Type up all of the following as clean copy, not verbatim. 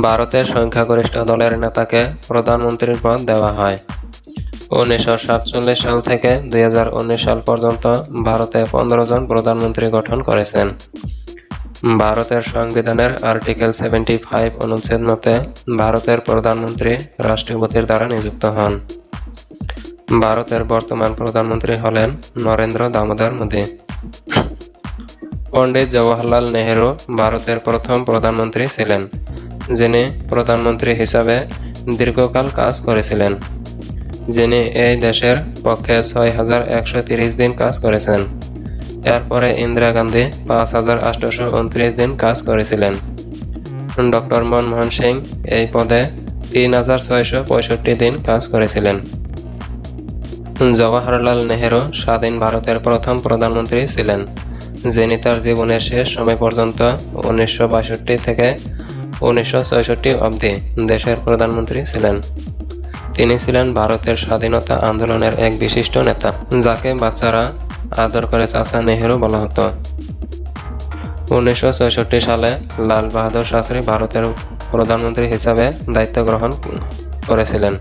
ভারতের সংখ্যাগরিষ্ঠ দলের নেতাকে প্রধানমন্ত্রীর পদ দেওয়া হয়। 1947 সাল থেকে 2019 সাল পর্যন্ত ভারতে 15 জন প্রধানমন্ত্রী গঠন করেছেন। ভারতের সংবিধানের আর্টিকেল 75 অনুচ্ছেদ মতে ভারতের প্রধানমন্ত্রী রাষ্ট্রপতির দ্বারা নিযুক্ত হন। ভারতের বর্তমান প্রধানমন্ত্রী হলেন নরেন্দ্র দামোদর মোদি। পণ্ডিত জওয়াহরলাল নেহেরু ভারতের প্রথম প্রধানমন্ত্রী ছিলেন, যিনি প্রধানমন্ত্রী হিসাবে দীর্ঘকাল কাজ করেছিলেন, যিনি এই দেশের পক্ষে 6130 দিন কাজ করেছেন। এরপরে ইন্দিরা গান্ধী 5829 দিন কাজ করেছিলেন। ডক্টর মনমোহন সিং এই পদে 3665 দিন কাজ করেছিলেন। জওয়াহরলাল নেহেরু স্বাধীন ভারতের প্রথম প্রধানমন্ত্রী ছিলেন, যিনি তার জীবনের শেষ সময় পর্যন্ত 1962 থেকে 1966 অবধি দেশের প্রধানমন্ত্রী ছিলেন। তিনি ছিলেন ভারতের স্বাধীনতা আন্দোলনের এক বিশিষ্ট নেতা, যাকে বাচ্চারা আদর করে চাচা নেহেরু বলা হতো। 1966 সালে লাল বাহাদুর শাস্ত্রী ভারতের প্রধানমন্ত্রী হিসাবে দায়িত্ব গ্রহণ করেছিলেন।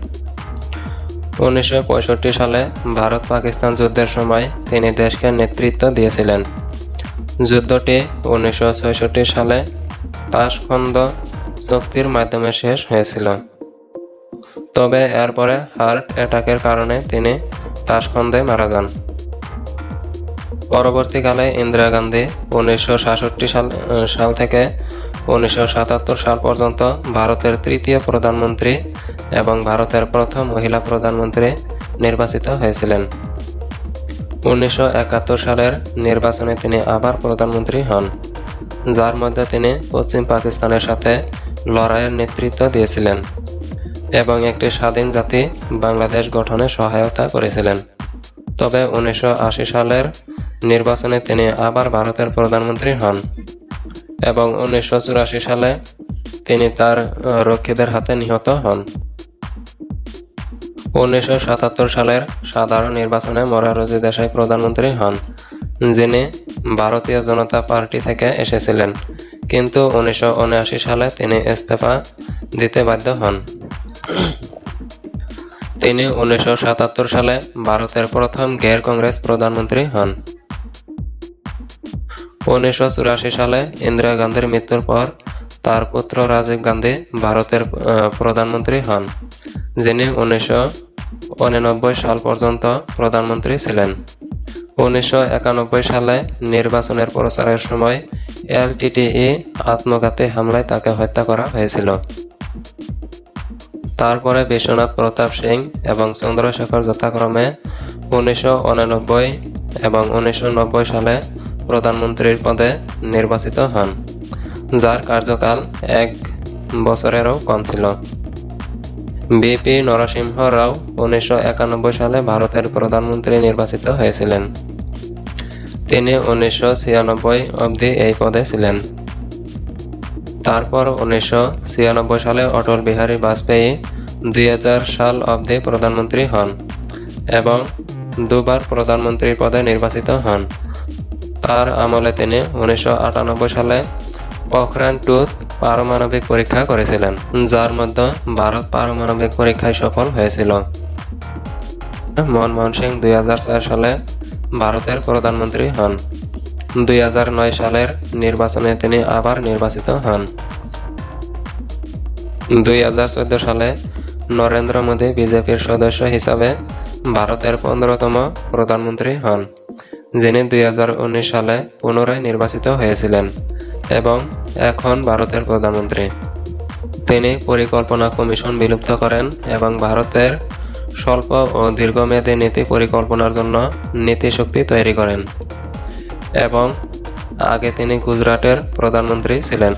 1965 সালে ভারত পাকিস্তান যুদ্ধের সময় তিনি দেশকে নেতৃত্ব দিয়েছিলেন। যুদ্ধটি 1966 সালে তাশখন্দ চুক্তির মাধ্যমে শেষ হয়েছিল, তবে এরপরে হার্ট অ্যাটাকের কারণে তিনি তাশখন্দে মারা যান। পরবর্তীকালে ইন্দিরা গান্ধী 1966 সাল থেকে 1977 সাল পর্যন্ত ভারতের তৃতীয় প্রধানমন্ত্রী এবং ভারতের প্রথম মহিলা প্রধানমন্ত্রী নির্বাচিত হয়েছিলেন। 1971 সালের নির্বাচনে তিনি আবার প্রধানমন্ত্রী হন, যার মধ্যে তিনি পশ্চিম পাকিস্তানের সাথে লড়াইয়ের নেতৃত্ব দিয়েছিলেন এবং একটি স্বাধীন জাতি বাংলাদেশ গঠনে সহায়তা করেছিলেন। তবে 1980 সালের নির্বাচনে তিনি আবার ভারতের প্রধানমন্ত্রী হন এবং 1984 সালে তিনি তার রক্ষীদের হাতে নিহত হন। 1977 সালের সাধারণ নির্বাচনে মোরারজি দেশাই প্রধানমন্ত্রী হন, যিনি ভারতীয় জনতা পার্টি থেকে এসেছিলেন, কিন্তু 1979 সালে তিনি ইস্তফা দিতে বাধ্য হন। তিনি 1977 সালে ভারতের প্রথম গের কংগ্রেস প্রধানমন্ত্রী হন। 1984 সালে ইন্দিরা গান্ধীর মৃত্যুর পর তার পুত্র রাজীব গান্ধী ভারতের প্রধানমন্ত্রী হন, যিনি 1989 সাল পর্যন্ত প্রধানমন্ত্রী ছিলেন। 1991 সালে নির্বাচনের প্রচারের সময় এলটিটিই আত্মঘাতী হামলায় তাকে হত্যা করা হয়েছিল। তারপরে বিশ্বনাথ প্রতাপ সিং এবং চন্দ্রশেখর যথাক্রমে 1989 এবং 1990 সালে প্রধানমন্ত্রীর পদে নির্বাচিত হন, যার কার্যকাল 1 বছরেরও কম ছিল। বিপি নরসিংহ রাও 1991 সালে ভারতের প্রধানমন্ত্রী নির্বাচিত হয়েছিলেন। তিনি 1996 অবধি এই পদে ছিলেন। তারপর 1996 সালে অটল বিহারী বাজপেয়ী 2000 সাল অবধি প্রধানমন্ত্রী হন এবং দুবার প্রধানমন্ত্রীর পদে নির্বাচিত হন। তার আমলে তিনি 1998 সালে পোখরান-2 পারমাণবিক পরীক্ষা করেছিলেন, যার মধ্যে ভারত পারমাণবিক পরীক্ষায় সফল হয়েছিল। মনমোহন সিং 2004 সালে ভারতের প্রধানমন্ত্রী হন। 2009 সালের নির্বাচনে তিনি আবার নির্বাচিত হন। 2014 সালে নরেন্দ্র মোদি বিজেপির সদস্য হিসাবে ভারতের 15তম প্রধানমন্ত্রী হন, যিনি 2019 সালে পুনরায় নির্বাচিত হয়েছিলেন এবং এখন ভারতের প্রধানমন্ত্রী। তিনি পরিকল্পনা কমিশন বিলুপ্ত করেন এবং ভারতের স্বল্প ও দীর্ঘমেয়াদী নীতি পরিকল্পনার জন্য নীতি শক্তি তৈরি করেন এবং আগে তিনি গুজরাটের প্রধানমন্ত্রী ছিলেন।